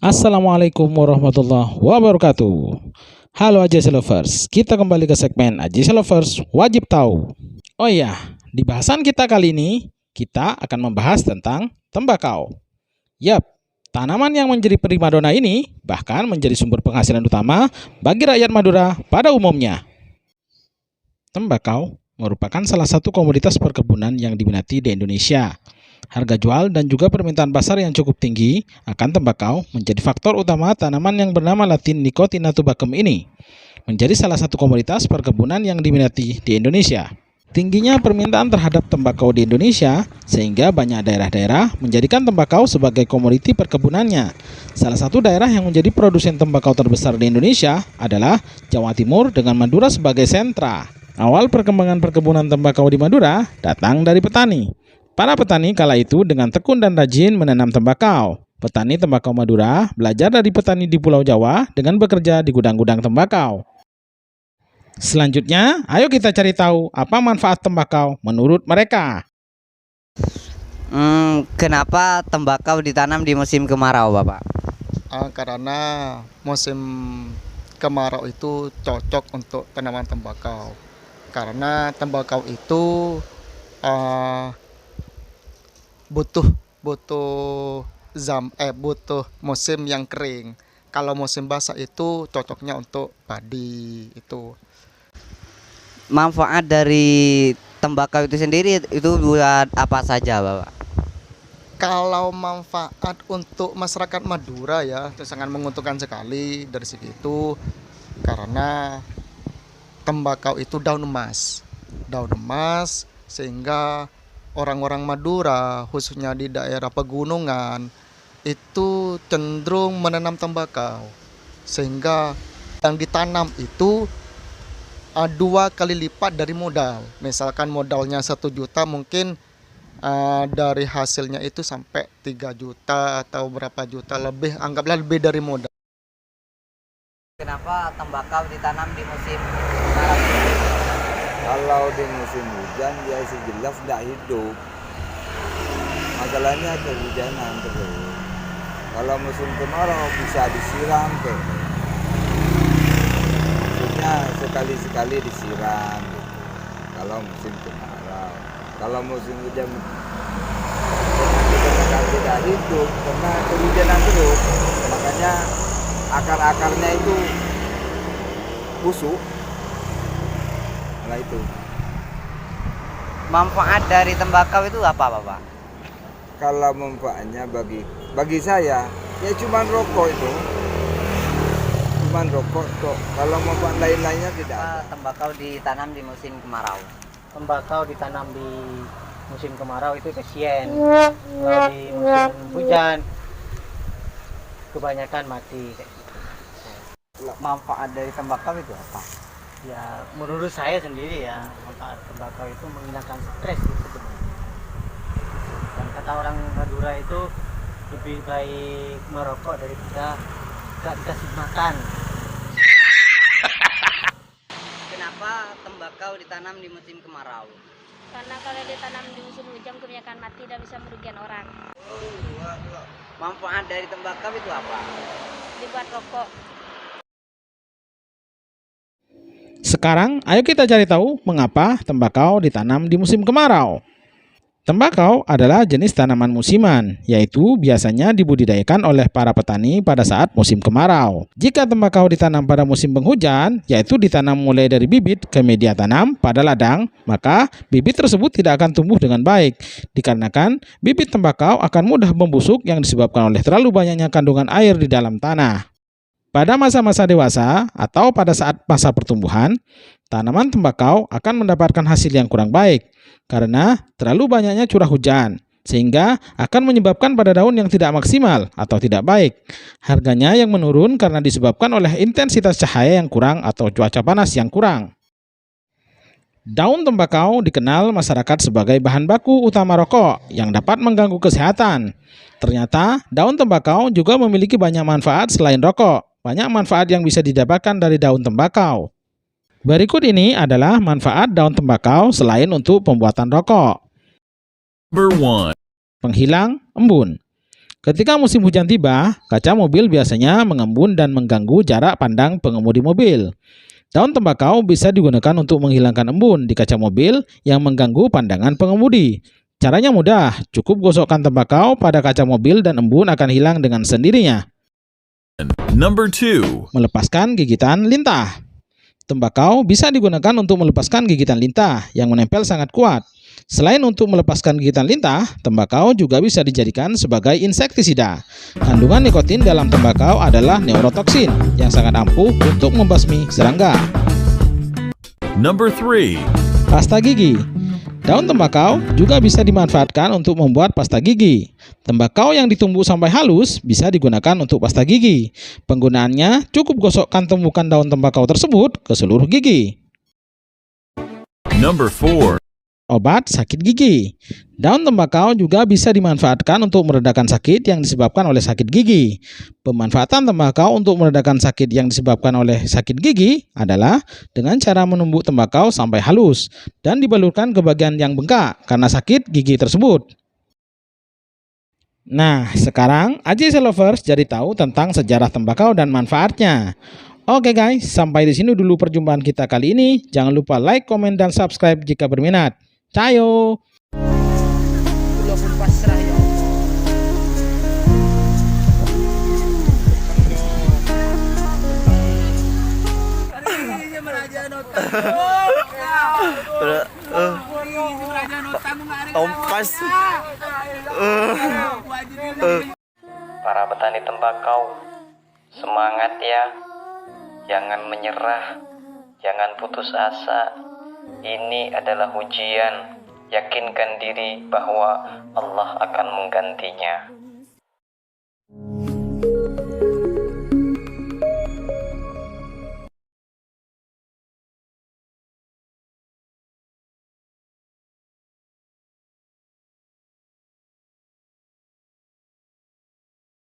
Assalamualaikum warahmatullahi wabarakatuh. Halo AJC Lovers, kita kembali ke segmen AJC Lovers Wajib Tahu. Oh iya, di bahasan kita kali ini, kita akan membahas tentang tembakau. Yap, tanaman yang menjadi primadona ini bahkan menjadi sumber penghasilan utama bagi rakyat Madura pada umumnya. Tembakau merupakan salah satu komoditas perkebunan yang diminati di Indonesia. Harga jual dan juga permintaan pasar yang cukup tinggi akan tembakau menjadi faktor utama tanaman yang bernama Latin Nicotina tubercum ini menjadi salah satu komoditas perkebunan yang diminati di Indonesia. Tingginya permintaan terhadap tembakau di Indonesia sehingga banyak daerah-daerah menjadikan tembakau sebagai komoditi perkebunannya. Salah satu daerah yang menjadi produsen tembakau terbesar di Indonesia adalah Jawa Timur dengan Madura sebagai sentra. Awal perkembangan perkebunan tembakau di Madura datang dari petani. Para petani kala itu dengan tekun dan rajin menanam tembakau. Petani tembakau Madura belajar dari petani di Pulau Jawa dengan bekerja di gudang-gudang tembakau. Selanjutnya, ayo kita cari tahu apa manfaat tembakau menurut mereka. Kenapa tembakau ditanam di musim kemarau, Bapak? Karena musim kemarau itu cocok untuk tanaman tembakau. Karena tembakau itu butuh musim yang kering. Kalau musim basah itu cocoknya untuk padi itu. Manfaat dari tembakau itu sendiri itu buat apa saja, Bapak? Kalau manfaat untuk masyarakat Madura ya itu sangat menguntungkan sekali dari segi itu, karena tembakau itu daun emas sehingga orang-orang Madura khususnya di daerah pegunungan itu cenderung menanam tembakau, sehingga yang ditanam itu 2 kali lipat dari modal. Misalkan modalnya 1 juta, mungkin dari hasilnya itu sampai 3 juta atau berapa juta lebih, anggaplah lebih dari modal. Kenapa tembakau ditanam di musim kemarau? Kalau di musim hujan ya jelas tidak hidup. Masalahnya kehujanan terus. Kalau musim kemarau bisa disiram tuh. Maksudnya sekali-sekali disiram gitu. Kalau musim kemarau. Kalau musim hujan kebanyakan tidak hidup karena kehujanan terus. Makanya akar-akarnya itu busuk. Nah itu. Manfaat dari tembakau itu apa, Bapak? Kalau manfaatnya bagi saya ya cuman rokok itu. Cuman rokok kok. Kalau manfaat lain-lainnya tidak ada. Tembakau ditanam di musim kemarau. Tembakau ditanam di musim kemarau itu kasihan. Kalau di musim hujan kebanyakan mati. Manfaat dari tembakau itu apa? Ya menurut saya sendiri ya, manfaat tembakau itu menghilangkan stres gitu sebenarnya. Dan kata orang Madura itu lebih baik merokok daripada gak dikasih makan. Kenapa tembakau ditanam di musim kemarau? Karena kalau ditanam di musim hujan kebanyakan mati dan bisa merugikan orang. Manfaat dari tembakau itu apa? Dibuat rokok. Sekarang, ayo kita cari tahu mengapa tembakau ditanam di musim kemarau. Tembakau adalah jenis tanaman musiman, yaitu biasanya dibudidayakan oleh para petani pada saat musim kemarau. Jika tembakau ditanam pada musim penghujan, yaitu ditanam mulai dari bibit ke media tanam pada ladang, maka bibit tersebut tidak akan tumbuh dengan baik, dikarenakan bibit tembakau akan mudah membusuk yang disebabkan oleh terlalu banyaknya kandungan air di dalam tanah. Pada masa-masa dewasa atau pada saat masa pertumbuhan, tanaman tembakau akan mendapatkan hasil yang kurang baik karena terlalu banyaknya curah hujan, sehingga akan menyebabkan pada daun yang tidak maksimal atau tidak baik. Harganya yang menurun karena disebabkan oleh intensitas cahaya yang kurang atau cuaca panas yang kurang. Daun tembakau dikenal masyarakat sebagai bahan baku utama rokok yang dapat mengganggu kesehatan. Ternyata daun tembakau juga memiliki banyak manfaat selain rokok. Banyak manfaat yang bisa didapatkan dari daun tembakau. Berikut ini adalah manfaat daun tembakau selain untuk pembuatan rokok. Number 1. Penghilang embun. Ketika musim hujan tiba, kaca mobil biasanya mengembun dan mengganggu jarak pandang pengemudi mobil. Daun tembakau bisa digunakan untuk menghilangkan embun di kaca mobil yang mengganggu pandangan pengemudi. Caranya mudah, cukup gosokkan tembakau pada kaca mobil dan embun akan hilang dengan sendirinya. Number 2. Melepaskan gigitan lintah. Tembakau bisa digunakan untuk melepaskan gigitan lintah yang menempel sangat kuat. Selain untuk melepaskan gigitan lintah, tembakau juga bisa dijadikan sebagai insektisida. Kandungan nikotin dalam tembakau adalah neurotoksin yang sangat ampuh untuk membasmi serangga. Number 3. Pasta gigi. Daun tembakau juga bisa dimanfaatkan untuk membuat pasta gigi. Tembakau yang ditumbuk sampai halus bisa digunakan untuk pasta gigi. Penggunaannya cukup gosokkan tumbukan daun tembakau tersebut ke seluruh gigi. Number 4. Obat sakit gigi. Daun tembakau juga bisa dimanfaatkan untuk meredakan sakit yang disebabkan oleh sakit gigi. Pemanfaatan tembakau untuk meredakan sakit yang disebabkan oleh sakit gigi adalah dengan cara menumbuk tembakau sampai halus dan dibalurkan ke bagian yang bengkak karena sakit gigi tersebut. Nah, sekarang AJC Lovers jadi tahu tentang sejarah tembakau dan manfaatnya. Oke guys, sampai di sini dulu perjumpaan kita kali ini. Jangan lupa like, komen, dan subscribe jika berminat. Cayo! Para petani tembakau, semangat ya, jangan menyerah, jangan putus asa. Ini adalah ujian, yakinkan diri bahwa Allah akan menggantinya.